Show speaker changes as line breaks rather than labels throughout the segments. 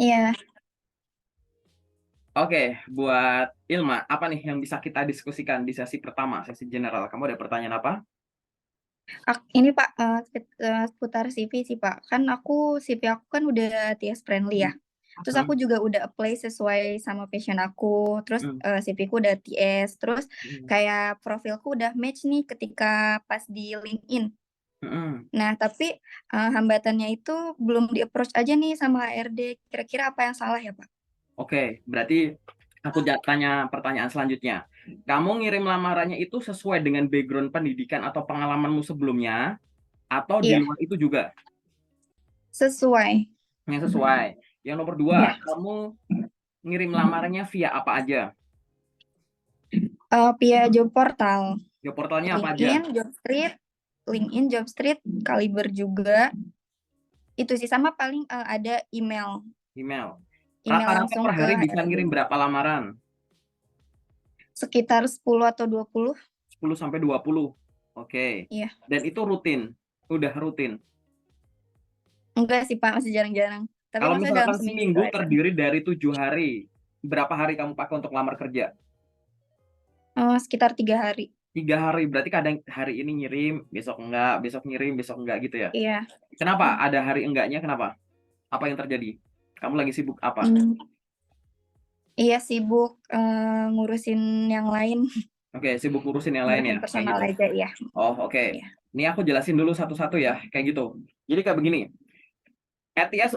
Iya,
Oke, buat Ilma, apa nih yang bisa kita diskusikan di sesi pertama, sesi general? Kamu ada pertanyaan apa?
ini Pak, seputar CV sih Pak. Kan CV aku kan udah TS friendly ya. Terus aku
Hmm,
juga udah apply sesuai sama passion aku. Terus
hmm,
CV ku udah TS. Terus
hmm,
kayak profilku udah match nih ketika pas di LinkedIn.
hmm.
Nah, tapi hambatannya itu belum di-approach aja nih sama HRD. Kira-kira apa yang salah ya Pak?
Oke, berarti aku tanya pertanyaan selanjutnya. Kamu ngirim lamarannya itu sesuai dengan background pendidikan atau pengalamanmu sebelumnya, atau di
Iya,
luar itu juga?
sesuai.
Yang sesuai. Yang nomor dua,
Ya,
kamu ngirim lamarannya via apa aja?
via job portal.
Job portalnya apa aja?
LinkedIn, Jobstreet, LinkedIn, Jobstreet, Kaliber juga. Itu sih sama paling ada email,
Email.
email
Rata-rata
langsung
per
ke
hari bisa
HRD.
ngirim berapa lamaran?
Sekitar 10 atau 20.
10 sampai 20. Oke.
Iya.
Dan itu rutin. Udah rutin.
Enggak sih Pak, masih jarang-jarang. Tapi
Kalau
maksudnya dalam
misalkan
seminggu itu
seminggu
ada.
terdiri dari 7 hari, berapa hari kamu pakai untuk lamar kerja?
Sekitar 3 hari.
3 hari, berarti kadang hari ini ngirim, besok ngirim, besok enggak gitu ya.
Iya.
Kenapa? Ada hari enggaknya, kenapa? Apa yang terjadi? Kamu lagi sibuk apa?
Hmm, iya sibuk ngurusin yang lain,
Oke, sibuk ngurusin yang lain ya,
ngurusin
kayak
personal
gitu.
aja ya.
Oh, oke.
Iya.
Ini aku jelasin dulu satu-satu ya, kayak gitu. Jadi kayak begini, ATS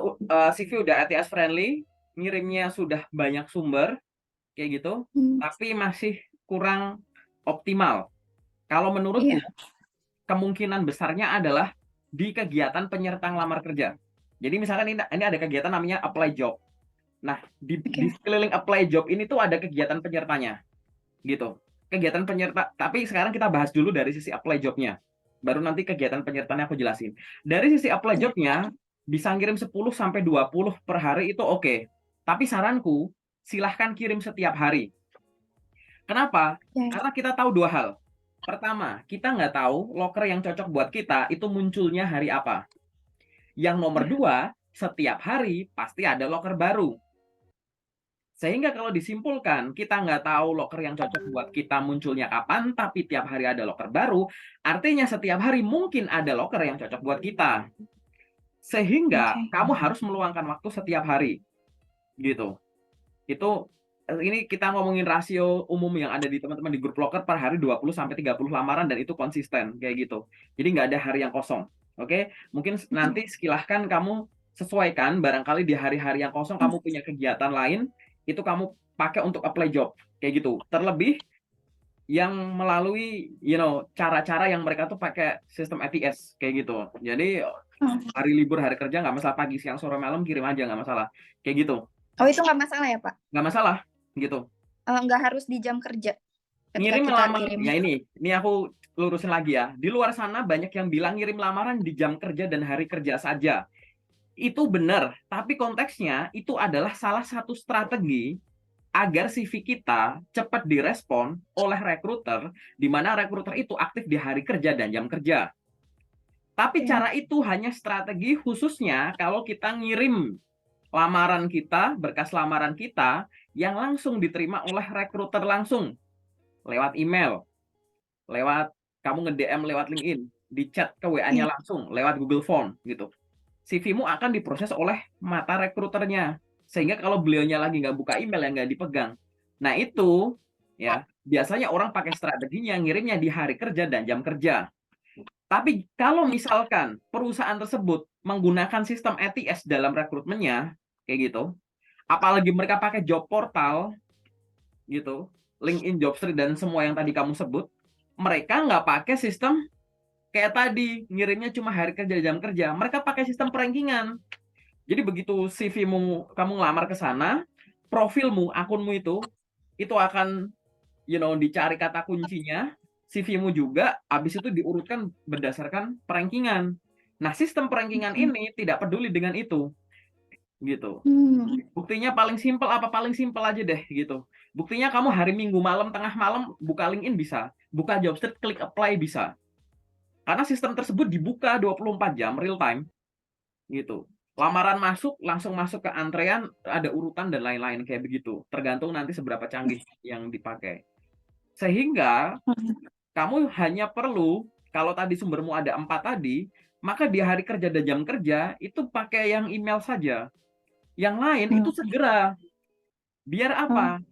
CV udah ATS friendly, ngirimnya sudah banyak sumber, kayak gitu,
Hmm,
tapi masih kurang optimal. Kalau menurutku,
iya.
kemungkinan besarnya adalah di kegiatan penyerta lamar kerja. Jadi misalkan ini ada kegiatan namanya apply job. Nah, di
Oke.
sekeliling apply job ini tuh ada kegiatan penyertanya, gitu. Kegiatan penyerta, tapi sekarang kita bahas dulu dari sisi apply jobnya. Baru nanti kegiatan penyertanya aku jelasin. Dari sisi apply
Iya.
jobnya, bisa ngirim 10 sampai 20 per hari itu oke. Tapi saranku, silahkan kirim setiap hari. Kenapa?
Iya.
Karena kita tahu dua hal. Pertama, kita nggak tahu loker yang cocok buat kita itu munculnya hari apa. Yang nomor
Iya.
dua, setiap hari pasti ada loker baru. Sehingga kalau disimpulkan, kita nggak tahu loker yang cocok buat kita munculnya kapan, tapi tiap hari ada loker baru, artinya setiap hari mungkin ada loker yang cocok buat kita. Sehingga
Oke.
kamu harus meluangkan waktu setiap hari, gitu. Itu ini kita ngomongin rasio umum yang ada di teman-teman di grup loker per hari 20 sampai 30 lamaran dan itu konsisten kayak gitu. Jadi nggak ada hari yang kosong. Oke, mungkin nanti silahkan kamu sesuaikan barangkali di hari-hari yang kosong kamu punya kegiatan lain itu kamu pakai untuk apply job kayak gitu. Terlebih yang melalui cara-cara yang mereka tuh pakai sistem ATS kayak gitu. Jadi
Oh.
hari libur hari kerja nggak masalah pagi siang sore malam kirim aja nggak masalah kayak gitu.
Oh, itu nggak masalah ya Pak?
Nggak masalah gitu.
Nggak harus di jam kerja ketika
Ngirim
kita
lamaran
kirim.
ya ini aku lurusin lagi ya. Di luar sana banyak yang bilang ngirim lamaran di jam kerja dan hari kerja saja. Itu benar, tapi konteksnya itu adalah salah satu strategi agar CV kita cepat direspon oleh rekruter, di mana rekruter itu aktif di hari kerja dan jam kerja. Tapi
Oke.
cara itu hanya strategi khususnya kalau kita ngirim lamaran kita, berkas lamaran kita yang langsung diterima oleh rekruter langsung lewat email, lewat kamu nge-DM lewat LinkedIn, di chat ke WA-nya
Iya.
langsung, lewat Google Form gitu. CV-mu akan diproses oleh mata rekruternya. Sehingga kalau beliaunya lagi nggak buka email yang nggak dipegang. Nah itu ya biasanya orang pakai strateginya ngirimnya di hari kerja dan jam kerja. Tapi kalau misalkan perusahaan tersebut menggunakan sistem ATS dalam rekrutmennya, kayak gitu, apalagi mereka pakai job portal gitu, LinkedIn, Jobstreet dan semua yang tadi kamu sebut, mereka nggak pakai sistem kayak tadi ngirimnya cuma hari kerja jam kerja. Mereka pakai sistem perankingan. Jadi begitu CV-mu kamu ngelamar ke sana, profilmu, akunmu itu akan dicari kata kuncinya, CV-mu juga habis itu diurutkan berdasarkan perankingan. Nah, sistem perankingan
Oke.
ini tidak peduli dengan itu gitu.
Hmm.
Buktinya paling simpel apa paling simpel aja deh gitu. Buktinya kamu hari Minggu malam tengah malam buka LinkedIn bisa, buka Jobstreet klik apply bisa. Karena sistem tersebut dibuka 24 jam real time gitu. Lamaran masuk, langsung masuk ke antrean, ada urutan dan lain-lain kayak begitu. Tergantung nanti seberapa canggih yang dipakai. Sehingga kamu hanya perlu, kalau tadi sumbermu ada 4 tadi, maka di hari kerja dan jam kerja itu pakai yang email saja. Yang lain itu segera. Biar apa?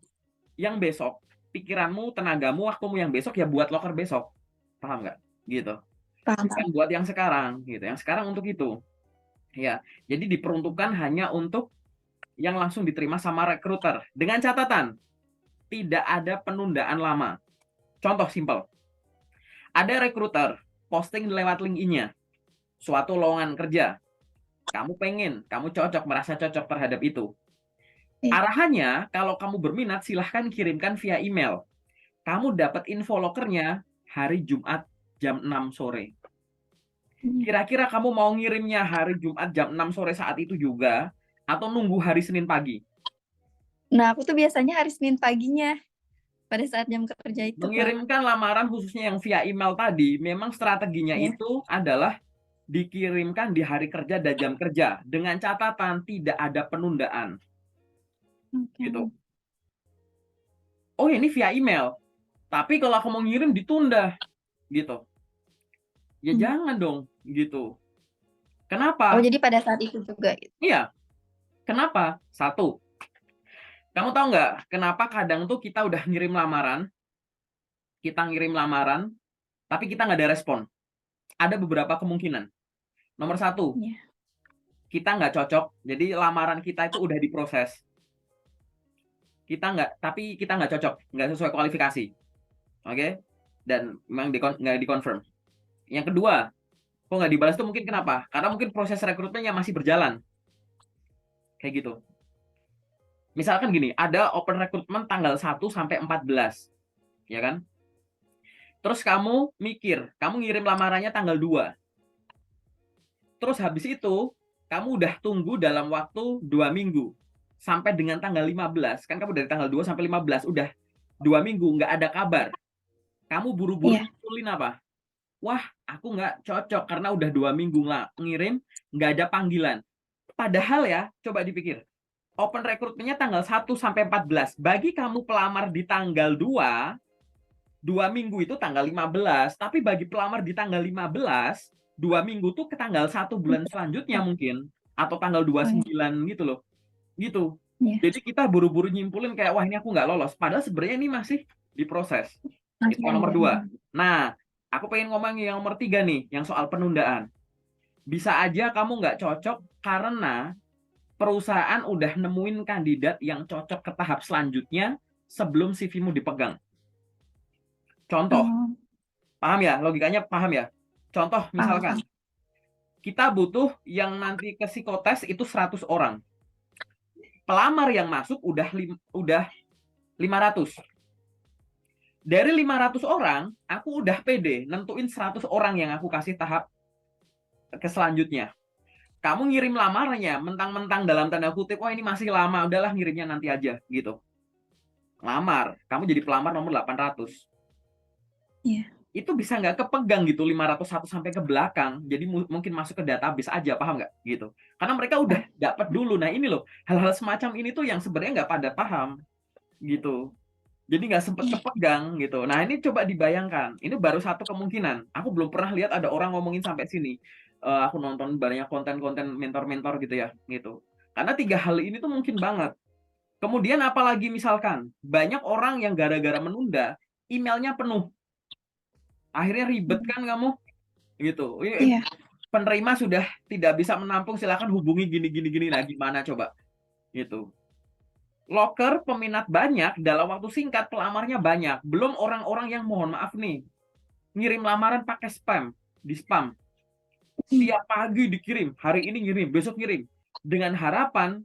Yang besok, pikiranmu, tenagamu, waktumu yang besok ya buat loker besok. Paham nggak? Gitu.
Paham.
Bukan buat yang sekarang, gitu. Yang sekarang untuk itu. Ya, jadi diperuntukkan hanya untuk yang langsung diterima sama recruiter. Dengan catatan, tidak ada penundaan lama. Contoh simpel. Ada recruiter posting lewat LinkedIn-nya suatu lowongan kerja. Kamu pengen, kamu cocok, merasa cocok terhadap itu. Arahannya, kalau kamu berminat, silahkan kirimkan via email. Kamu dapat info lokernya hari Jumat jam 6 sore. Kira-kira kamu mau ngirimnya hari Jumat jam 6 sore saat itu juga, atau nunggu hari Senin pagi?
Nah, aku tuh biasanya hari Senin paginya, pada saat jam kerja itu, Kak.
Mengirimkan lamaran khususnya yang via email tadi, memang strateginya itu adalah dikirimkan di hari kerja dan jam kerja, dengan catatan tidak ada penundaan. Gitu. Oh, ini via email. Tapi kalau aku mau ngirim ditunda. Gitu. Ya jangan dong, gitu. Kenapa?
Oh, jadi pada saat itu juga gitu.
Iya. Kenapa? Satu, kamu tahu nggak kenapa kadang tuh kita udah ngirim lamaran, tapi kita nggak ada respon. Ada beberapa kemungkinan. Nomor satu, kita nggak cocok, jadi lamaran kita itu udah diproses. Tapi kita nggak cocok, nggak sesuai kualifikasi. Oke? Dan memang nggak dikonfirm. Yang kedua, kok nggak dibalas tuh mungkin kenapa? Karena mungkin proses rekrutmennya masih berjalan. Kayak gitu. Misalkan gini, ada open recruitment tanggal 1 sampai 14. Ya kan? Terus kamu mikir, kamu ngirim lamarannya tanggal 2. Terus habis itu, kamu udah tunggu dalam waktu 2 minggu. Sampai dengan tanggal 15. Kan kamu dari tanggal 2 sampai 15. Udah 2 minggu, nggak ada kabar. Kamu buru-buru nyimpulin apa? Wah, aku nggak cocok karena udah 2 minggu ngirim, nggak ada panggilan. Padahal ya, coba dipikir. Open recruitment-nya tanggal 1 sampai 14. Bagi kamu pelamar di tanggal 2, 2 minggu itu tanggal 15. Tapi bagi pelamar di tanggal 15, 2 minggu tuh ke tanggal 1 bulan selanjutnya mungkin. Atau tanggal 29 gitu loh. Gitu. Jadi kita buru-buru nyimpulin kayak, wah ini aku nggak lolos. Padahal sebenarnya ini masih diproses. Itu yang nomor 2. Nah, aku pengen ngomongin yang nomor 3 nih, yang soal penundaan. Bisa aja kamu nggak cocok karena perusahaan udah nemuin kandidat yang cocok ke tahap selanjutnya sebelum CV-mu dipegang. Contoh, paham ya? Logikanya paham ya? Contoh, misalkan, kita butuh yang nanti ke psikotes itu 100 orang. Pelamar yang masuk udah 500. Dari 500 orang, aku udah pede nentuin 100 orang yang aku kasih tahap ke selanjutnya. Kamu ngirim lamarnya, mentang-mentang dalam tanda kutip, wah ini masih lama, udahlah ngirimnya nanti aja, gitu. Lamar, kamu jadi pelamar nomor 800. Itu bisa nggak kepegang gitu, 501 sampai ke belakang, jadi mungkin masuk ke database aja, paham nggak? Gitu. Karena mereka udah dapat dulu. Nah ini loh, hal-hal semacam ini tuh yang sebenarnya nggak pada paham, gitu. Jadi nggak sempet kepegang gitu. Nah ini coba dibayangkan, ini baru satu kemungkinan. Aku belum pernah lihat ada orang ngomongin sampai sini. Aku nonton banyak konten-konten mentor-mentor gitu ya, gitu. Karena 3 hal ini tuh mungkin banget. Kemudian apalagi misalkan banyak orang yang gara-gara menunda, emailnya penuh. Akhirnya ribet kan kamu, gitu. Penerima sudah tidak bisa menampung, silakan hubungi gini. Nah gimana coba, gitu. Loker peminat banyak, dalam waktu singkat pelamarnya banyak. Belum orang-orang yang mohon maaf nih, ngirim lamaran pakai spam, di spam. Tiap pagi dikirim, hari ini ngirim, besok ngirim. Dengan harapan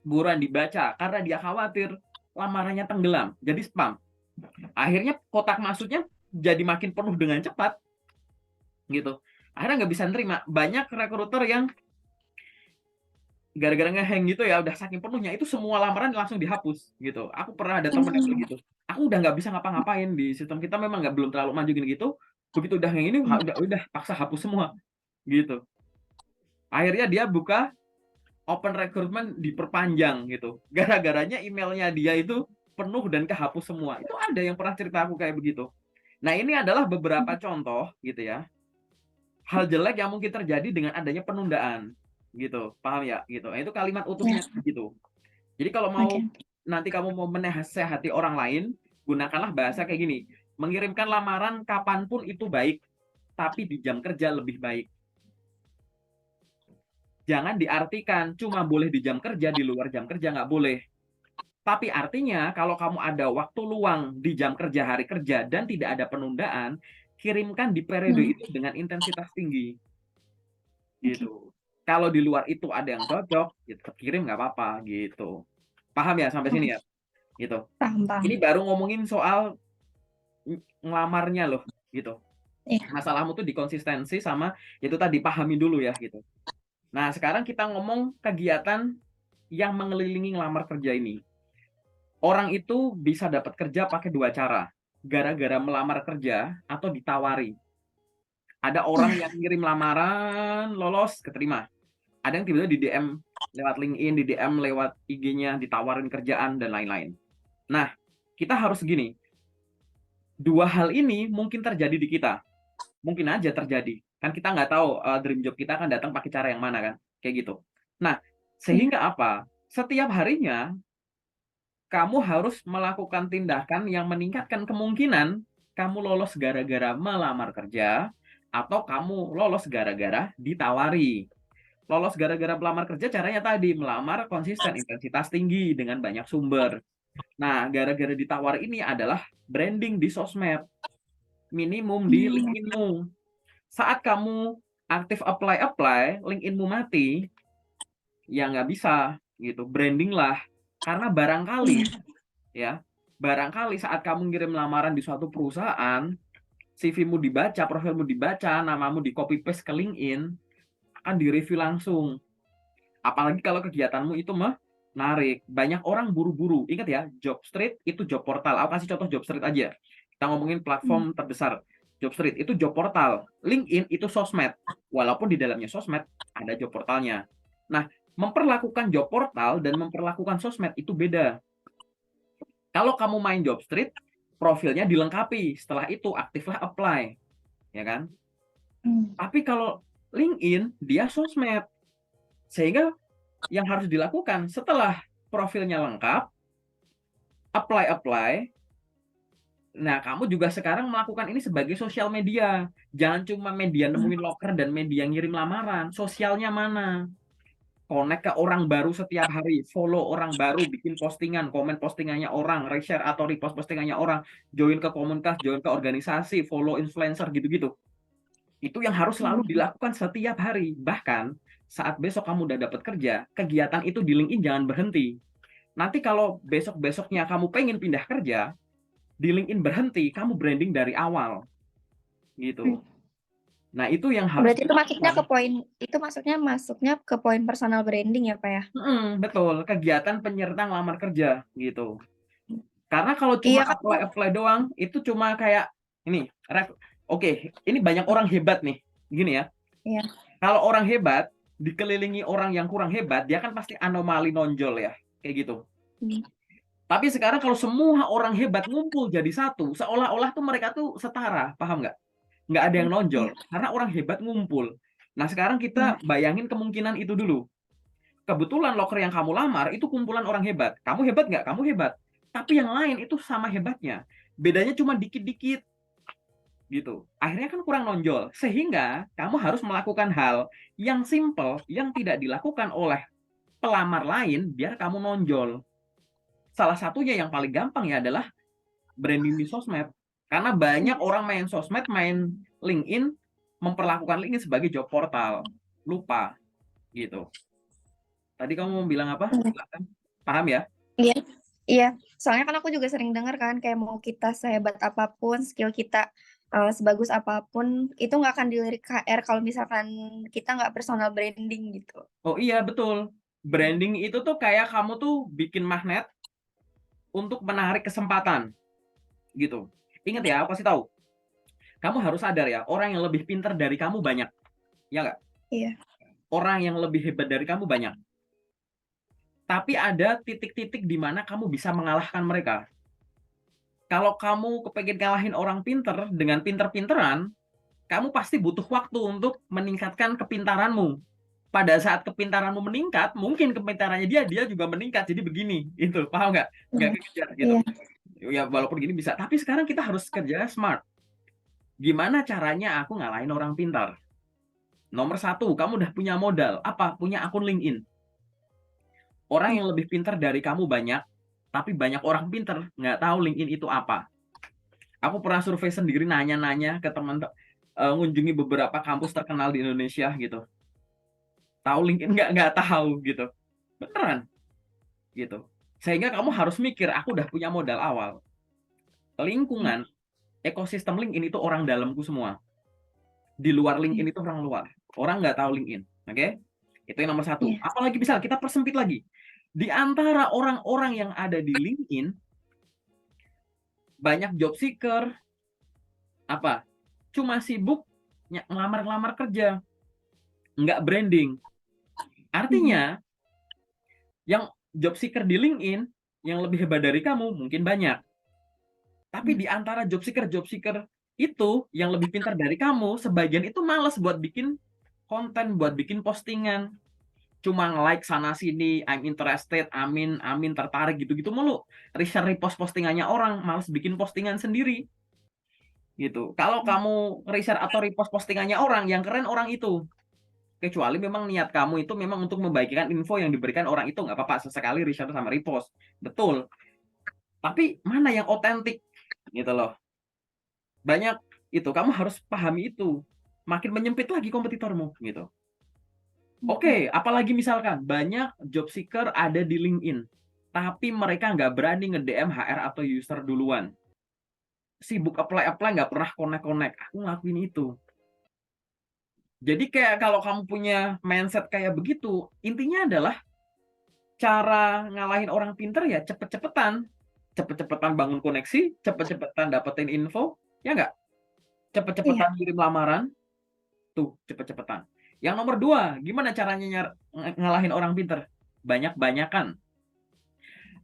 buruan dibaca, karena dia khawatir lamarannya tenggelam, jadi spam. Akhirnya kotak masuknya jadi makin penuh dengan cepat. Gitu. Akhirnya nggak bisa nerima. Banyak rekruter yang gara-gara ngehang gitu ya, udah saking penuhnya itu semua lamaran langsung dihapus gitu. Aku pernah ada temen yang gitu. Aku udah nggak bisa ngapa-ngapain, di sistem kita memang belum terlalu maju gini gitu. Begitu udah yang ini udah paksa hapus semua gitu. Akhirnya dia buka open recruitment diperpanjang gitu. Gara-garanya emailnya dia itu penuh dan kehapus semua. Itu ada yang pernah cerita aku kayak begitu. Nah, ini adalah beberapa contoh gitu ya. Hal jelek yang mungkin terjadi dengan adanya penundaan gitu. Paham ya? Gitu. Nah, itu kalimat
Ya,
utuhnya gitu. Jadi kalau mau
oke.
nanti kamu mau menasehati orang lain, gunakanlah bahasa kayak gini. Mengirimkan lamaran kapanpun itu baik, tapi di jam kerja lebih baik. Jangan diartikan cuma boleh di jam kerja, di luar jam kerja nggak boleh. Tapi artinya kalau kamu ada waktu luang di jam kerja, hari kerja, dan tidak ada penundaan, kirimkan di periode
Hmm,
itu dengan intensitas tinggi.
oke.
Gitu. Kalau di luar itu ada yang cocok, ya tetap kirim nggak apa-apa gitu. Paham ya sampai sini
Oke,
ya? Gitu.
paham,
Ini
paham.
baru ngomongin soal ngelamarnya loh, gitu.
Iya.
Masalahmu tuh di konsistensi sama itu tadi pahami dulu ya gitu. Nah, sekarang kita ngomong kegiatan yang mengelilingi ngelamar kerja ini. Orang itu bisa dapat kerja pakai dua cara. Gara-gara melamar kerja atau ditawari. Ada orang
Iya.
yang ngirim lamaran, lolos, keterima. Ada yang tiba-tiba di DM lewat LinkedIn, di DM lewat IG-nya, ditawarin kerjaan, dan lain-lain. Nah, kita harus gini, dua hal ini mungkin terjadi di kita. Mungkin aja terjadi. Kan kita nggak tahu dream job kita akan datang pakai cara yang mana kan. Kayak gitu. Nah,
Iya.
sehingga apa? Setiap harinya, kamu harus melakukan tindakan yang meningkatkan kemungkinan kamu lolos gara-gara melamar kerja, atau kamu lolos gara-gara ditawari. Lolos gara-gara melamar kerja caranya tadi, melamar konsisten, intensitas tinggi, dengan banyak sumber. Nah, gara-gara ditawar ini adalah branding di sosmed, minimum di
Hmm,
LinkedIn-mu. Saat kamu aktif apply, LinkedIn-mu mati, ya nggak bisa gitu. Branding lah. Karena barangkali
iya.
ya, barangkali saat kamu ngirim lamaran di suatu perusahaan, CV-mu dibaca, profilmu dibaca, namamu di copy paste ke LinkedIn, akan direview langsung. Apalagi kalau kegiatanmu itu menarik. Banyak orang buru-buru. Ingat ya, Jobstreet itu job portal. Aku kasih contoh Jobstreet aja. Kita ngomongin
Hmm,
platform terbesar. Jobstreet itu job portal. LinkedIn itu sosmed. Walaupun di dalamnya sosmed ada job portalnya. Nah, memperlakukan job portal dan memperlakukan sosmed itu beda. Kalau kamu main Jobstreet, profilnya dilengkapi. Setelah itu aktiflah apply, ya kan?
hmm.
Tapi kalau LinkedIn dia sosmed. Sehingga yang harus dilakukan setelah profilnya lengkap, apply. Nah, kamu juga sekarang melakukan ini sebagai sosial media. Jangan cuma media nemuin loker dan media ngirim lamaran. Sosialnya mana? Connect ke orang baru setiap hari, follow orang baru, bikin postingan, komen postingannya orang, reshare atau repost postingannya orang, join ke komunitas, join ke organisasi, follow influencer gitu-gitu. Itu yang harus selalu
Hmm.
dilakukan setiap hari. Bahkan saat besok kamu udah dapat kerja, kegiatan itu di LinkedIn jangan berhenti. Nanti kalau besok-besoknya kamu pengen pindah kerja, di LinkedIn berhenti, kamu branding dari awal gitu. Nah, itu yang harus
Berarti itu masuknya ke
dilakukan.
poin, itu masuknya ke poin personal branding ya, Pak ya?
Betul, kegiatan penyerta ngelamar kerja gitu. Karena kalau cuma
Iya kan aku,
apply doang, itu cuma kayak ini. Oke, ini banyak orang hebat nih. Gini ya,
iya.
kalau orang hebat dikelilingi orang yang kurang hebat, dia kan pasti anomali nonjol ya, kayak gitu.
Hmm.
Tapi sekarang kalau semua orang hebat ngumpul jadi satu, seolah-olah tuh mereka tuh setara, paham nggak? Nggak ada yang nonjol,
Iya,
karena orang hebat ngumpul. Nah, sekarang
iya.
kita bayangin kemungkinan itu dulu. Kebetulan loker yang kamu lamar itu kumpulan orang hebat. Kamu hebat nggak? Kamu hebat. Tapi yang lain itu sama hebatnya. Bedanya cuma dikit-dikit gitu. Akhirnya kan kurang nonjol. Sehingga kamu harus melakukan hal yang simple, yang tidak dilakukan oleh pelamar lain biar kamu nonjol. Salah satunya yang paling gampang ya adalah branding di sosmed. Karena banyak orang main sosmed, main LinkedIn, memperlakukan LinkedIn sebagai job portal. Lupa gitu. Tadi kamu mau bilang apa? Silakan. Paham ya?
Iya, iya. Soalnya kan aku juga sering dengar kan, kayak mau kita sehebat apapun, skill kita sebagus apapun, itu nggak akan dilirik HR kalau misalkan kita nggak personal branding gitu.
Oh iya, betul. Branding itu tuh kayak kamu tuh bikin magnet untuk menarik kesempatan gitu. Ingat ya, aku kasih tahu. Kamu harus sadar ya, orang yang lebih pintar dari kamu banyak. Ya nggak?
Iya.
Orang yang lebih hebat dari kamu banyak. Tapi ada titik-titik di mana kamu bisa mengalahkan mereka. Kalau kamu kepengen ngalahin orang pinter dengan pinter-pinteran, kamu pasti butuh waktu untuk meningkatkan kepintaranmu. Pada saat kepintaranmu meningkat, mungkin kepintarannya dia juga meningkat. Jadi begini, itu paham nggak? Nggak
Iya.
kekejar gitu.
Iya.
Ya walaupun gini bisa. Tapi sekarang kita harus kerja smart. Gimana caranya aku ngalahin orang pintar? Nomor satu, kamu udah punya modal. Apa? Punya akun LinkedIn. Orang yang lebih pintar dari kamu banyak, tapi banyak orang pintar nggak tahu LinkedIn itu apa. Aku pernah survei sendiri, nanya-nanya ke teman, ngunjungi beberapa kampus terkenal di Indonesia gitu. Tahu LinkedIn nggak tahu gitu. Beneran gitu. Sehingga kamu harus mikir, aku udah punya modal awal. Lingkungan, ekosistem LinkedIn itu orang dalamku semua. Di luar LinkedIn itu orang luar. Orang nggak tahu LinkedIn. Oke? Itu yang nomor satu.
Iya.
Apalagi bisa kita persempit lagi. Di antara orang-orang yang ada di LinkedIn, banyak job seeker, apa? Cuma sibuk ngelamar-ngelamar kerja. Nggak branding. Artinya, yang job seeker di LinkedIn, yang lebih hebat dari kamu, mungkin banyak. Tapi di antara job seeker itu, yang lebih pintar dari kamu, sebagian itu malas buat bikin konten, buat bikin postingan. Cuma nge-like sana sini, I'm interested, amin, amin, tertarik gitu-gitu mulu. Reshare repost postingannya orang, malas bikin postingan sendiri. Gitu. Kalau kamu reshare atau repost postingannya orang, yang keren orang itu. Kecuali memang niat kamu itu memang untuk membagikan info yang diberikan orang itu, nggak apa-apa, sesekali reshare sama repost. Betul. Tapi mana yang otentik? Gitu loh. Banyak itu, kamu harus pahami itu. Makin menyempit lagi kompetitormu, gitu. Oke, apalagi misalkan banyak job seeker ada di LinkedIn, tapi mereka nggak berani nge-DM HR atau user duluan. Sibuk apply-apply, nggak pernah connect-connect. Aku ngelakuin itu. Jadi kayak kalau kamu punya mindset kayak begitu, intinya adalah cara ngalahin orang pinter ya cepet-cepetan. Cepet-cepetan bangun koneksi, cepet-cepetan dapetin info, ya nggak?
Iya.
Cepet-cepetan kirim lamaran, tuh cepet-cepetan. Yang nomor dua, gimana caranya ngalahin orang pinter? Banyak-banyakan.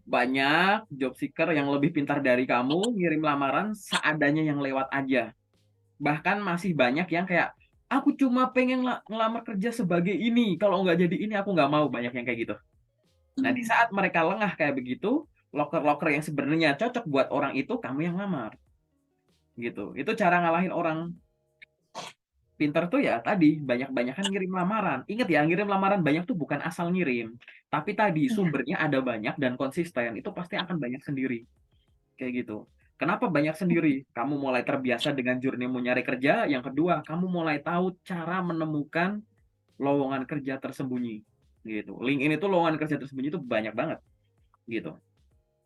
Banyak job seeker yang lebih pintar dari kamu ngirim lamaran seadanya yang lewat aja. Bahkan masih banyak yang kayak, aku cuma pengen ngelamar kerja sebagai ini, kalau nggak jadi ini aku nggak mau. Banyak yang kayak gitu. Nah, di saat mereka lengah kayak begitu, loker-loker yang sebenarnya cocok buat orang itu, kamu yang lamar. Gitu. Itu cara ngalahin orang pinter tuh ya tadi, banyak-banyakan ngirim lamaran. Ingat ya, ngirim lamaran banyak tuh bukan asal ngirim. Tapi tadi
Iya.
sumbernya ada banyak dan konsisten, itu pasti akan banyak sendiri. Kayak gitu. Kenapa banyak sendiri? Kamu mulai terbiasa dengan journey-mu nyari kerja. Yang kedua, kamu mulai tahu cara menemukan lowongan kerja tersembunyi. Gitu. LinkedIn itu lowongan kerja tersembunyi itu banyak banget. Gitu.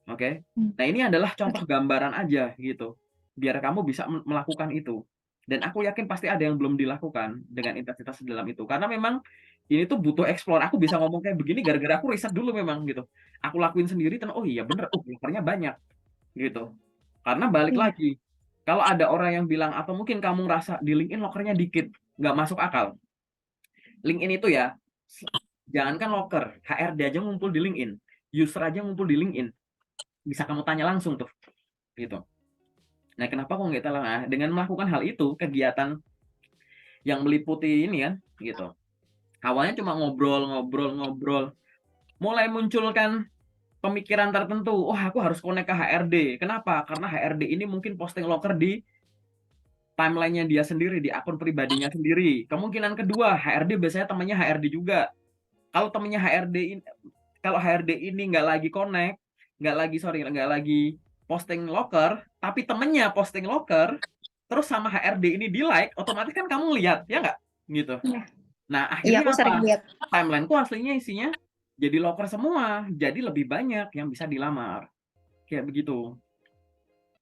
Oke. Nah, ini adalah contoh gambaran aja gitu. Biar kamu bisa melakukan itu. Dan aku yakin pasti ada yang belum dilakukan dengan intensitas dalam itu. Karena memang ini tuh butuh explore. Aku bisa ngomong kayak begini gara-gara aku riset dulu memang gitu. Aku lakuin sendiri dan oh iya bener, lokernya banyak gitu. Karena balik
Iya.
lagi, kalau ada orang yang bilang atau mungkin kamu ngerasa di LinkedIn lokernya dikit, nggak masuk akal. LinkedIn itu ya, jangankan loker, HRD aja ngumpul di LinkedIn, user aja ngumpul di LinkedIn, bisa kamu tanya langsung tuh, gitu. Nah, kenapa kok nggak tahu? Nah, dengan melakukan hal itu, kegiatan yang meliputi ini kan, gitu. Awalnya cuma ngobrol, mulai munculkan pemikiran tertentu. Oh, aku harus connect ke HRD. Kenapa? Karena HRD ini mungkin posting loker di timeline-nya dia sendiri, di akun pribadinya sendiri. Kemungkinan kedua, HRD biasanya temannya HRD juga. Kalau temannya HRD ini, kalau HRD ini nggak lagi connect, nggak lagi posting loker, tapi temennya posting loker, terus sama HRD ini di like, otomatis kan kamu lihat, ya nggak? Gitu.
Iya.
Nah,
Iya,
akhirnya
aku sering
apa?
lihat.
Timeline-ku aslinya isinya jadi loker semua, jadi lebih banyak yang bisa dilamar. Kayak begitu.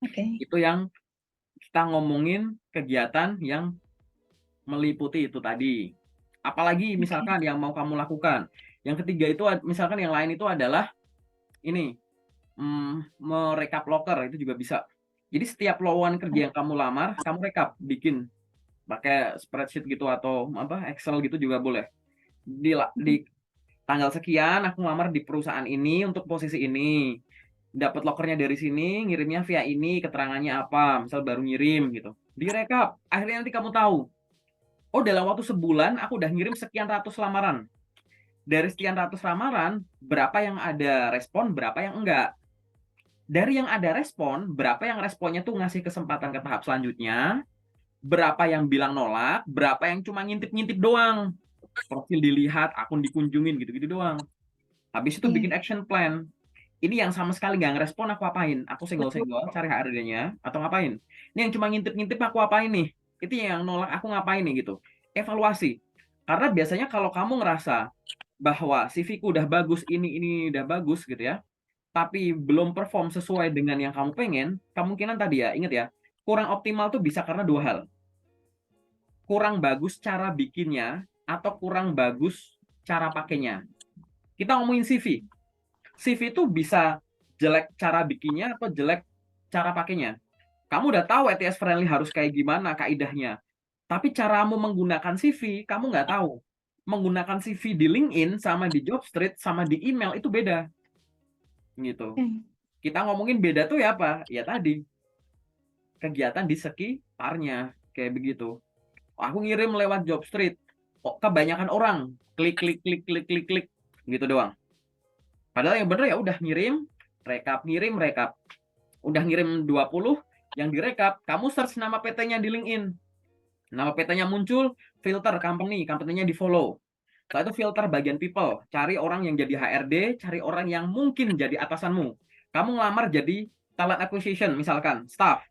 Oke.
Itu yang kita ngomongin kegiatan yang meliputi itu tadi. Apalagi misalkan yang mau kamu lakukan. Yang ketiga itu misalkan yang lain itu adalah ini merekap loker, itu juga bisa. Jadi setiap lowongan kerja yang kamu lamar, kamu rekap, bikin pakai spreadsheet gitu atau apa Excel gitu juga boleh. Di tanggal sekian aku ngelamar di perusahaan ini untuk posisi ini, dapat lokernya dari sini, ngirimnya via ini, keterangannya apa, misal baru ngirim gitu, direkap, akhirnya nanti kamu tahu, oh dalam waktu sebulan aku udah ngirim sekian ratus lamaran, dari sekian ratus lamaran berapa yang ada respon, berapa yang enggak. Dari yang ada respon, berapa yang responnya tuh ngasih kesempatan ke tahap selanjutnya, berapa yang bilang nolak, berapa yang cuma ngintip-ngintip doang, profil dilihat, akun dikunjungin gitu-gitu doang. Habis itu bikin
Iya.
action plan. Ini yang sama sekali nggak ngerespon aku apain? Aku senggol-senggol cari HRD-nya atau ngapain? Ini yang cuma ngintip-ngintip aku apain nih? Itu yang nolak aku ngapain nih gitu. Evaluasi. Karena biasanya kalau kamu ngerasa bahwa CV-ku udah bagus, ini udah bagus gitu ya, tapi belum perform sesuai dengan yang kamu pengen, kemungkinan tadi ya, ingat ya, kurang optimal tuh bisa karena dua hal. Kurang bagus cara bikinnya atau kurang bagus cara pakainya. Kita ngomongin CV. CV itu bisa jelek cara bikinnya atau jelek cara pakainya. Kamu udah tahu ATS friendly harus kayak gimana kaidahnya. Tapi caramu menggunakan CV, kamu nggak tahu. Menggunakan CV di LinkedIn sama di Jobstreet sama di email itu beda. Gitu. Kita ngomongin beda tuh ya apa? Ya tadi, kegiatan di sekitarnya. Kayak begitu. Aku ngirim lewat Jobstreet. Kok kebanyakan orang klik klik klik klik klik klik gitu doang. Padahal yang bener ya udah ngirim, rekap. Udah ngirim 20, yang direkap, kamu search nama PT-nya di LinkedIn. Nama PT-nya muncul, filter company-nya di-follow. Setelah itu filter bagian people, cari orang yang jadi HRD, cari orang yang mungkin jadi atasanmu. Kamu ngelamar jadi talent acquisition, misalkan, staff.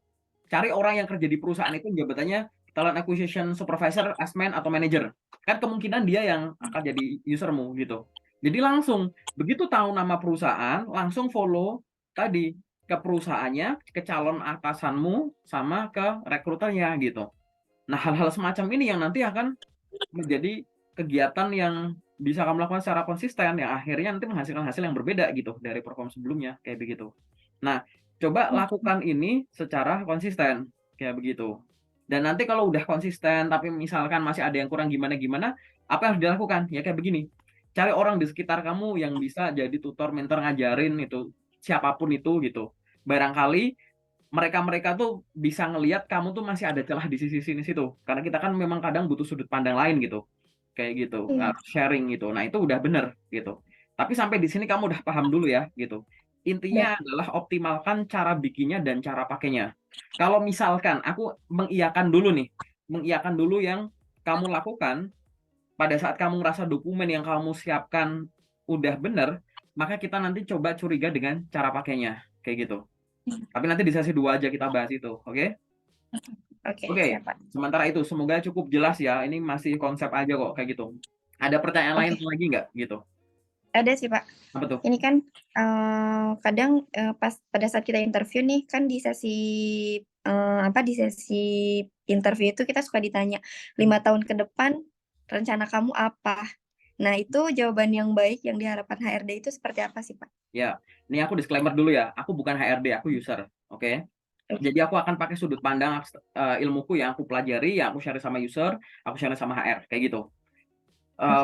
Cari orang yang kerja di perusahaan itu jabatannya talent acquisition supervisor, asmen, atau manager. Kan kemungkinan dia yang akan jadi usermu gitu. Jadi langsung, begitu tahu nama perusahaan, langsung follow tadi ke perusahaannya, ke calon atasanmu, sama ke rekruternya gitu. Nah, hal-hal semacam ini yang nanti akan menjadi kegiatan yang bisa kamu lakukan secara konsisten, yang akhirnya nanti menghasilkan hasil yang berbeda gitu dari perform sebelumnya, kayak begitu. Nah, coba lakukan ini secara konsisten, kayak begitu. Dan nanti kalau udah konsisten, tapi misalkan masih ada yang kurang gimana-gimana, apa yang harus dilakukan? Ya kayak begini, cari orang di sekitar kamu yang bisa jadi tutor, mentor, ngajarin itu, siapapun itu gitu. Barangkali mereka-mereka tuh bisa ngelihat kamu tuh masih ada celah di sisi sini situ. Karena kita kan memang kadang butuh sudut pandang lain gitu. Kayak gitu,
Iya.
sharing gitu. Nah, itu udah bener gitu. Tapi sampai di sini kamu udah paham dulu ya gitu.
Baik.
Intinya adalah optimalkan cara bikinnya dan cara pakainya. Kalau misalkan aku mengiyakan dulu yang kamu lakukan pada saat kamu ngerasa dokumen yang kamu siapkan udah bener, maka kita nanti coba curiga dengan cara pakainya. Kayak gitu. Tapi nanti di sesi 2 aja kita bahas itu, oke?
Oke,
Oke,
siap, Pak.
sementara itu semoga cukup jelas ya. Ini masih konsep aja kok kayak gitu. Ada pertanyaan lain
Oke,
lagi nggak gitu?
ada sih, Pak.
Apa tuh?
Ini kan kadang pas pada saat kita interview nih kan di sesi di sesi interview itu kita suka ditanya 5 tahun ke depan rencana kamu apa? Nah itu jawaban yang baik yang diharapkan HRD itu seperti apa sih Pak?
Ya, ini aku disclaimer dulu ya. Aku bukan HRD, aku user, oke?
Oke.
Jadi aku akan pakai sudut pandang ilmuku yang aku pelajari, yang aku share sama user, aku share sama HR, kayak gitu.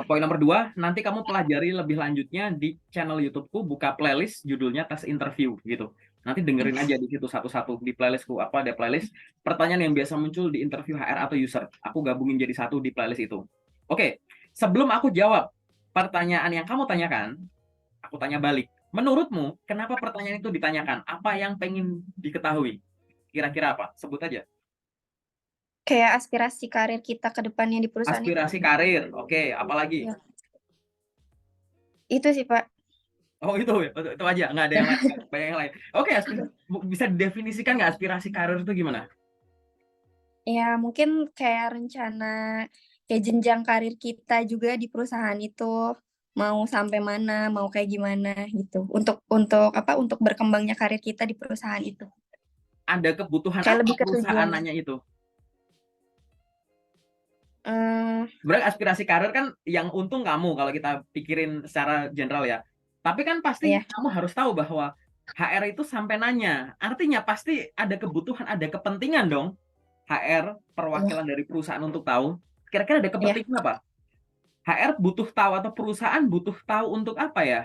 Poin nomor 2, nanti kamu pelajari lebih lanjutnya di channel YouTube-ku, buka playlist judulnya tes interview gitu. Nanti dengerin aja di situ satu-satu di playlistku. Aku ada playlist pertanyaan yang biasa muncul di interview HR atau user. Aku gabungin jadi satu di playlist itu. Oke, sebelum aku jawab pertanyaan yang kamu tanyakan, aku tanya balik. Menurutmu, kenapa pertanyaan itu ditanyakan? Apa yang pengen diketahui? Kira-kira apa? Sebut aja.
Kayak aspirasi karir kita ke depannya di perusahaan itu.
Aspirasi karir. Oke, apalagi?
Ya. Itu sih Pak.
Oh itu aja, nggak ada yang lain, nggak banyak yang lain. Oke, bisa didefinisikan nggak aspirasi karir itu gimana?
Ya mungkin kayak rencana kayak jenjang karir kita juga di perusahaan itu mau sampai mana, mau kayak gimana gitu. Untuk berkembangnya karir kita di perusahaan itu.
Ada kebutuhan
Kayak
apa
lebih ke
perusahaan
tujuan.
nanya itu?
eh
Sebenarnya aspirasi karir kan yang untung kamu kalau kita pikirin secara general ya. Tapi kan pasti
ya,
kamu harus tahu bahwa HR itu sampai nanya. Artinya pasti ada kebutuhan, ada kepentingan dong. HR
iya,
perwakilan dari perusahaan untuk tahu. Kira-kira ada
iya.
kepentingan apa? HR butuh tahu atau perusahaan butuh tahu untuk apa ya?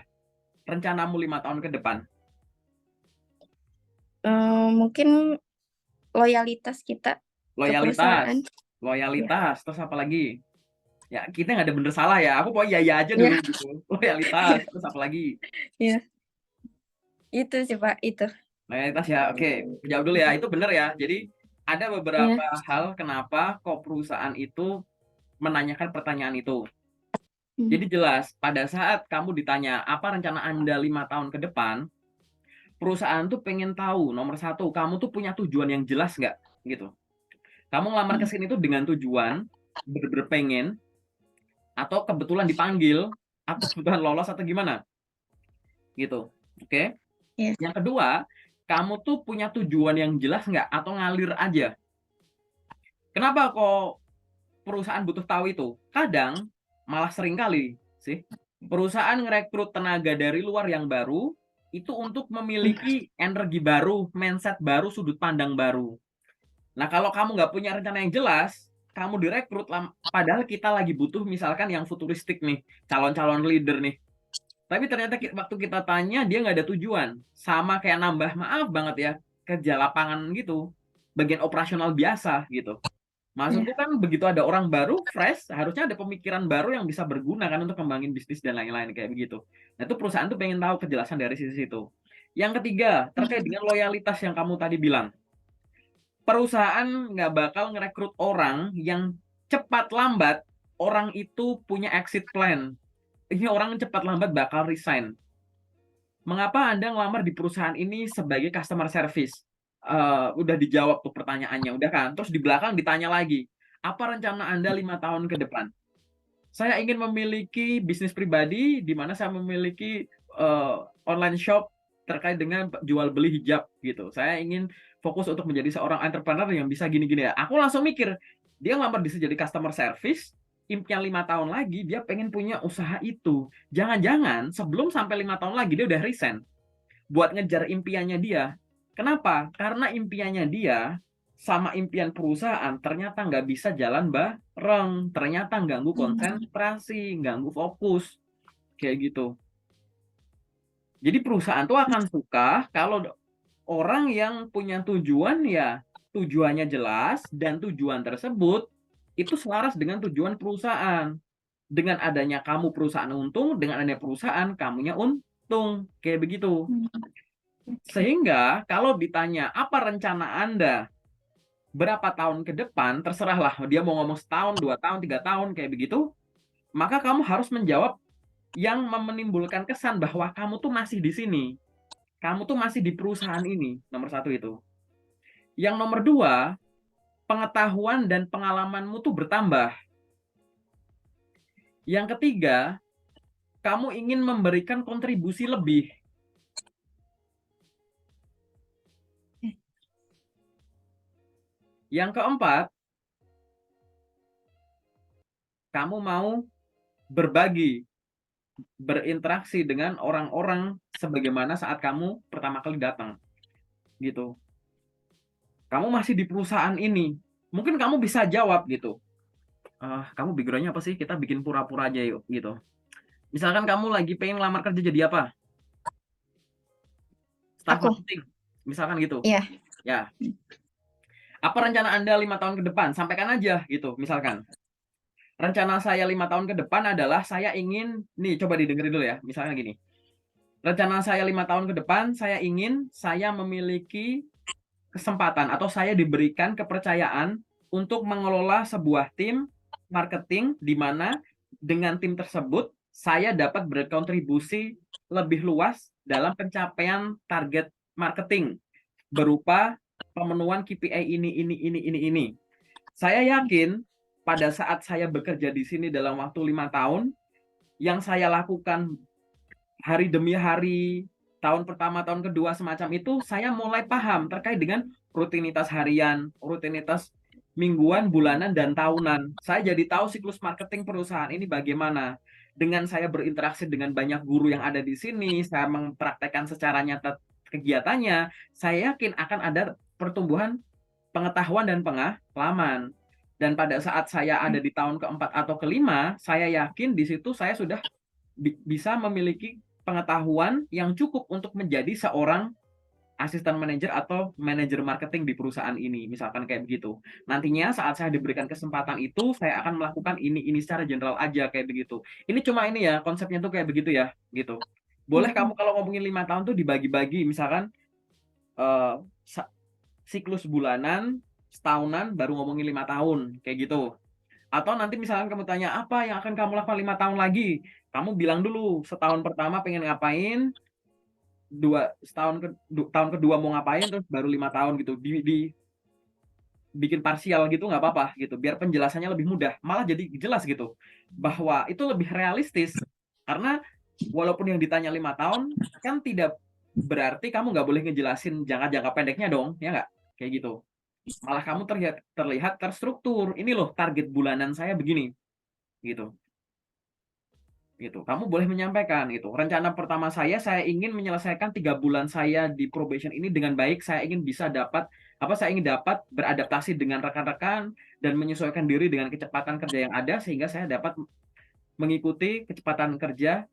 Rencanamu 5 tahun ke depan.
Mungkin loyalitas kita ke perusahaan.
Loyalitas,
Ya,
loyalitas, terus apa lagi? Ya, kita nggak ada bener salah ya. Aku pokoknya ya aja dulu
ya,
gitu. Loyalitas, terus apa lagi?
ya. Itu sih Pak, itu.
Loyalitas ya, oke. Jawab dulu ya, itu bener ya. Jadi ada beberapa
Ya.
hal kenapa kok perusahaan itu menanyakan pertanyaan itu.
Hmm.
Jadi jelas, pada saat kamu ditanya apa rencana Anda 5 tahun ke depan, perusahaan tuh pengen tahu, nomor satu, kamu tuh punya tujuan yang jelas nggak? Gitu. Kamu ngelamar ke
Hmm.
sini tuh dengan tujuan, bener-bener pengen, atau kebetulan dipanggil, atau kebetulan lolos atau gimana? Gitu. Oke.
Ya.
Yang kedua, kamu tuh punya tujuan yang jelas nggak? Atau ngalir aja? Kenapa kok perusahaan butuh tahu itu? Kadang, malah sering kali sih, perusahaan ngerekrut tenaga dari luar yang baru, itu untuk memiliki energi baru, mindset baru, sudut pandang baru. Nah, kalau kamu nggak punya rencana yang jelas, kamu direkrut, padahal kita lagi butuh misalkan yang futuristik nih, calon-calon leader nih. Tapi ternyata waktu kita tanya, dia nggak ada tujuan. Sama kayak nambah, maaf banget ya, kerja lapangan gitu. Bagian operasional biasa gitu. Maksudku
Ya.
kan begitu ada orang baru, fresh, harusnya ada pemikiran baru yang bisa berguna kan untuk kembangin bisnis dan lain-lain kayak begitu. Nah, itu perusahaan tuh pengen tahu kejelasan dari sisi situ. Yang ketiga, terkait dengan loyalitas yang kamu tadi bilang. Perusahaan nggak bakal ngerekrut orang yang cepat lambat, orang itu punya exit plan. Ini orang cepat lambat bakal resign. Mengapa Anda ngelamar di perusahaan ini sebagai customer service? Udah dijawab tuh pertanyaannya, udah kan? Terus di belakang ditanya lagi, apa rencana Anda 5 tahun ke depan? Saya ingin memiliki bisnis pribadi di mana saya memiliki online shop terkait dengan jual beli hijab gitu. Saya ingin fokus untuk menjadi seorang entrepreneur yang bisa gini-gini ya. Aku langsung mikir, dia ngelamar bisa jadi customer service, impian 5 tahun lagi dia pengen punya usaha itu. Jangan-jangan sebelum sampai 5 tahun lagi dia udah resign buat ngejar impiannya dia. Kenapa? Karena impiannya dia sama impian perusahaan ternyata nggak bisa jalan bareng. Ternyata ganggu konsentrasi, ganggu fokus. Kayak gitu. Jadi perusahaan tuh akan suka kalau orang yang punya tujuan ya tujuannya jelas dan tujuan tersebut itu selaras dengan tujuan perusahaan. Dengan adanya kamu perusahaan untung, dengan adanya perusahaan kamunya untung. Kayak begitu.
Hmm. Oke.
Sehingga kalau ditanya apa rencana Anda berapa tahun ke depan, terserahlah dia mau ngomong setahun, 2 tahun, 3 tahun kayak begitu, maka kamu harus menjawab yang menimbulkan kesan bahwa kamu tuh masih di sini, kamu tuh masih di perusahaan ini, nomor satu itu. Yang nomor dua, pengetahuan dan pengalamanmu tuh bertambah. Yang ketiga, kamu ingin memberikan kontribusi lebih. Yang keempat, kamu mau berbagi, berinteraksi dengan orang-orang sebagaimana saat kamu pertama kali datang gitu. Kamu masih di perusahaan ini, mungkin kamu bisa jawab gitu. Kamu backgroundnya apa sih? Kita bikin pura-pura aja yuk gitu. Misalkan kamu lagi pengen lamar kerja jadi apa? Staff
Aku.
marketing, misalkan gitu.
Iya.
Ya, apa rencana Anda 5 tahun ke depan? Sampaikan aja gitu, misalkan. Rencana saya 5 tahun ke depan adalah saya ingin, nih coba didengerin dulu ya, misalnya gini. Rencana saya 5 tahun ke depan, saya memiliki kesempatan atau saya diberikan kepercayaan untuk mengelola sebuah tim marketing di mana dengan tim tersebut saya dapat berkontribusi lebih luas dalam pencapaian target marketing berupa pemenuhan KPI ini. Saya yakin pada saat saya bekerja di sini dalam waktu 5 tahun, yang saya lakukan hari demi hari, tahun pertama, tahun kedua, semacam itu, saya mulai paham terkait dengan rutinitas harian, rutinitas mingguan, bulanan, dan tahunan. Saya jadi tahu siklus marketing perusahaan ini bagaimana. Dengan saya berinteraksi dengan banyak guru yang ada di sini, saya mempraktekkan secara nyata kegiatannya, saya yakin akan ada pertumbuhan pengetahuan dan pengalaman. Dan pada saat saya ada di tahun keempat atau kelima, saya yakin di situ saya sudah bisa memiliki pengetahuan yang cukup untuk menjadi seorang asisten manajer atau manajer marketing di perusahaan ini, misalkan kayak begitu. Nantinya saat saya diberikan kesempatan itu, saya akan melakukan ini secara general aja kayak begitu. Ini cuma ini ya, konsepnya tuh kayak begitu ya, gitu. Boleh kamu kalau ngomongin 5 tahun tuh dibagi-bagi, misalkan eh, siklus bulanan, setahunan, baru ngomongin 5 tahun, kayak gitu. Atau nanti misalkan kamu tanya, apa yang akan kamu lakukan 5 tahun lagi? Kamu bilang dulu, setahun pertama pengen ngapain, tahun kedua mau ngapain, terus baru 5 tahun gitu. Bikin parsial gitu nggak apa-apa gitu, biar penjelasannya lebih mudah. Malah jadi jelas gitu, bahwa itu lebih realistis. Karena walaupun yang ditanya 5 tahun, kan tidak berarti kamu nggak boleh ngejelasin jangka pendeknya dong, ya nggak? Kayak gitu. Malah kamu terlihat terstruktur. Ini loh target bulanan saya begini, gitu. Gitu. Kamu boleh menyampaikan itu. Rencana pertama saya ingin menyelesaikan 3 bulan saya di probation ini dengan baik. Saya ingin dapat beradaptasi dengan rekan-rekan dan menyesuaikan diri dengan kecepatan kerja yang ada sehingga saya dapat mengikuti kecepatan kerja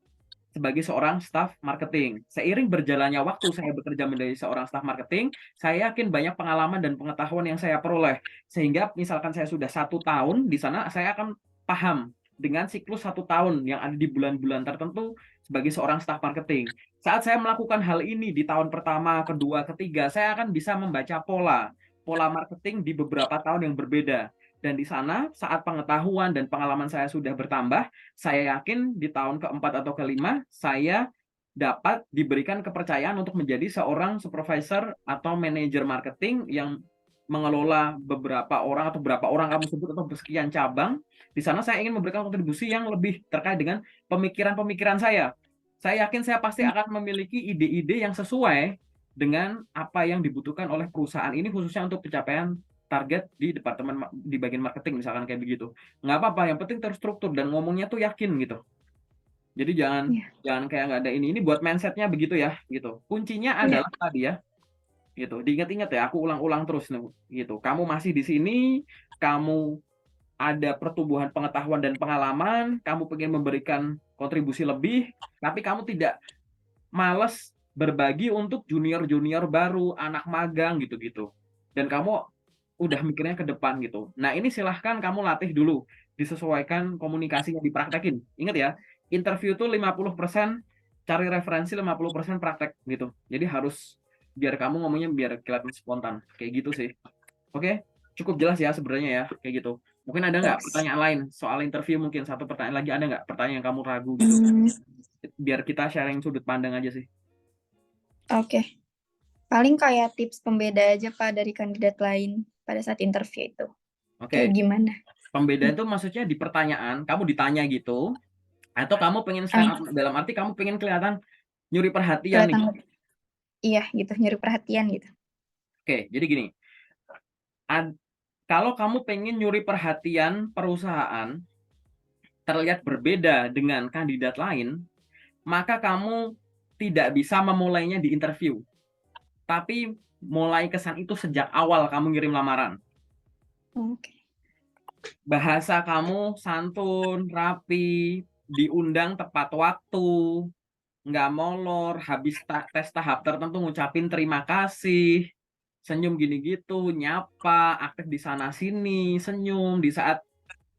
sebagai seorang staff marketing. Seiring berjalannya waktu saya bekerja menjadi seorang staff marketing, saya yakin banyak pengalaman dan pengetahuan yang saya peroleh. Sehingga misalkan saya sudah 1 tahun di sana, saya akan paham dengan siklus 1 tahun yang ada di bulan-bulan tertentu sebagai seorang staff marketing. Saat saya melakukan hal ini di tahun pertama, kedua, ketiga, saya akan bisa membaca pola marketing di beberapa tahun yang berbeda. Dan di sana, saat pengetahuan dan pengalaman saya sudah bertambah, saya yakin di tahun keempat atau kelima, saya dapat diberikan kepercayaan untuk menjadi seorang supervisor atau manajer marketing yang mengelola beberapa orang atau berapa orang kamu sebut atau sekian cabang. Di sana saya ingin memberikan kontribusi yang lebih terkait dengan pemikiran-pemikiran saya. Saya yakin saya pasti akan memiliki ide-ide yang sesuai dengan apa yang dibutuhkan oleh perusahaan ini, khususnya untuk pencapaian target di bagian marketing misalkan kayak begitu. Nggak apa-apa, yang penting terstruktur dan ngomongnya tuh yakin gitu. Jadi jangan kayak nggak ada ini buat mindsetnya begitu ya gitu. Kuncinya adalah tadi ya gitu. Diingat-ingat ya, aku ulang-ulang terus nih gitu. Kamu masih di sini, kamu ada pertumbuhan pengetahuan dan pengalaman, kamu ingin memberikan kontribusi lebih, tapi kamu tidak males berbagi untuk junior-junior baru, anak magang gitu-gitu. Dan kamu udah mikirnya ke depan gitu. Nah, ini silahkan kamu latih dulu, disesuaikan komunikasinya, dipraktekin. Ingat ya, interview tuh 50% cari referensi, 50% praktek gitu. Jadi harus biar kamu ngomongnya biar kelihatan spontan. Kayak gitu sih. Oke, cukup jelas ya sebenarnya ya, kayak gitu. Mungkin ada nggak pertanyaan lain soal interview, mungkin satu pertanyaan lagi, ada nggak pertanyaan yang kamu ragu gitu? Biar kita sharing sudut pandang aja sih.
Oke. Paling kayak tips pembeda aja Pak dari kandidat lain pada saat interview itu. Kayak
Oke,
gimana?
pembeda itu maksudnya di pertanyaan, kamu ditanya gitu, atau kamu pengen stand up dalam arti kamu pengen kelihatan nyuri perhatian nih.
Kelihatan, iya gitu, nyuri perhatian gitu.
Oke, jadi gini, kalau kamu pengen nyuri perhatian perusahaan terlihat berbeda dengan kandidat lain, maka kamu tidak bisa memulainya di interview. Tapi mulai kesan itu sejak awal kamu ngirim lamaran.
Oke.
Bahasa kamu santun, rapi, diundang tepat waktu, nggak molor, habis tes tahap tertentu ngucapin terima kasih, senyum gini gitu, nyapa, aktif di sana sini, senyum di saat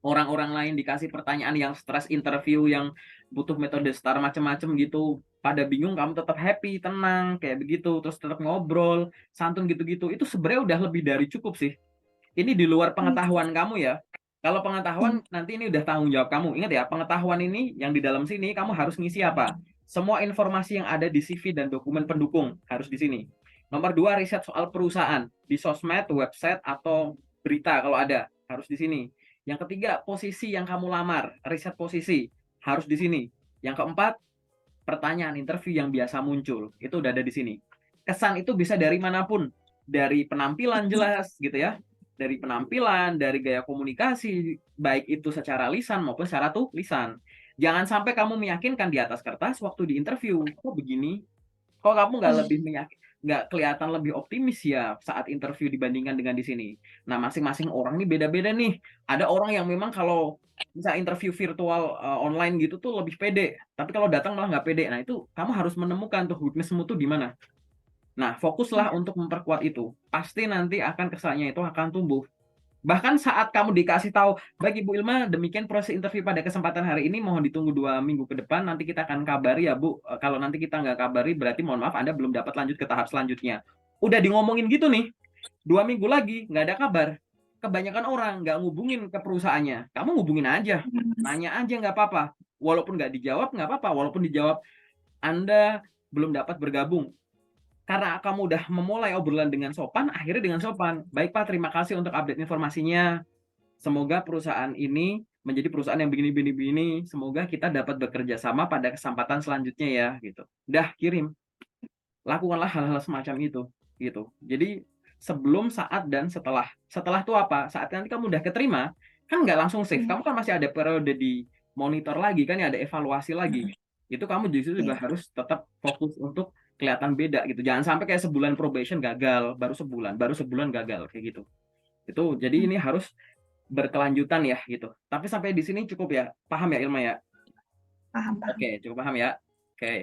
orang-orang lain dikasih pertanyaan yang stres interview yang butuh metode STAR macam-macam gitu, pada bingung, kamu tetap happy, tenang kayak begitu, terus tetap ngobrol, santun gitu-gitu, itu sebenarnya udah lebih dari cukup sih. Ini di luar pengetahuan kamu ya. Kalau pengetahuan nanti ini udah tanggung jawab kamu. Ingat ya, pengetahuan ini yang di dalam sini kamu harus ngisi apa? Semua informasi yang ada di CV dan dokumen pendukung harus di sini. Nomor 2, riset soal perusahaan di sosmed, website atau berita kalau ada harus di sini. Yang ketiga, posisi yang kamu lamar, riset posisi harus di sini. Yang keempat, pertanyaan interview yang biasa muncul itu udah ada di sini. Kesan itu bisa dari manapun, dari penampilan jelas gitu ya, dari penampilan, dari gaya komunikasi, baik itu secara lisan maupun secara tulisan. Jangan sampai kamu meyakinkan di atas kertas waktu di interview, kok begini, kok kamu nggak lebih nggak kelihatan lebih optimis ya saat interview dibandingkan dengan di sini. Nah, masing-masing orang nih beda-beda nih. Ada orang yang memang kalau bisa interview virtual online gitu tuh lebih pede, tapi kalau datang malah nggak pede. Nah, itu kamu harus menemukan tuh weakness-mu tuh di mana. Nah, fokuslah untuk memperkuat itu. Pasti nanti akan kesannya itu akan tumbuh. Bahkan saat kamu dikasih tahu, baik Ibu Ilma, demikian proses interview pada kesempatan hari ini, mohon ditunggu 2 minggu ke depan, nanti kita akan kabari ya Bu. Kalau nanti kita nggak kabari, berarti mohon maaf Anda belum dapat lanjut ke tahap selanjutnya. Udah di ngomongin gitu nih, 2 minggu lagi nggak ada kabar. Kebanyakan orang nggak ngubungin ke perusahaannya. Kamu ngubungin aja, nanya aja nggak apa-apa. Walaupun nggak dijawab nggak apa-apa. Walaupun dijawab Anda belum dapat bergabung. Karena kamu udah memulai obrolan dengan sopan, akhirnya dengan sopan. Baik Pak, terima kasih untuk update informasinya. Semoga perusahaan ini menjadi perusahaan yang begini. Semoga kita dapat bekerja sama pada kesempatan selanjutnya ya, gitu. Udah kirim. Lakukanlah hal-hal semacam itu, gitu. Jadi sebelum, saat, dan setelah. Setelah itu apa? Saat nanti kamu udah keterima, kan nggak langsung save. Kamu kan masih ada periode di monitor lagi kan ya, ada evaluasi lagi. Itu kamu justru juga harus tetap fokus untuk kelihatan beda gitu. Jangan sampai kayak sebulan probation gagal, baru sebulan gagal kayak gitu. Itu jadi ini harus berkelanjutan ya gitu. Tapi sampai di sini cukup ya. Paham ya Ilma ya?
Paham.
Oke, cukup paham ya. Oke.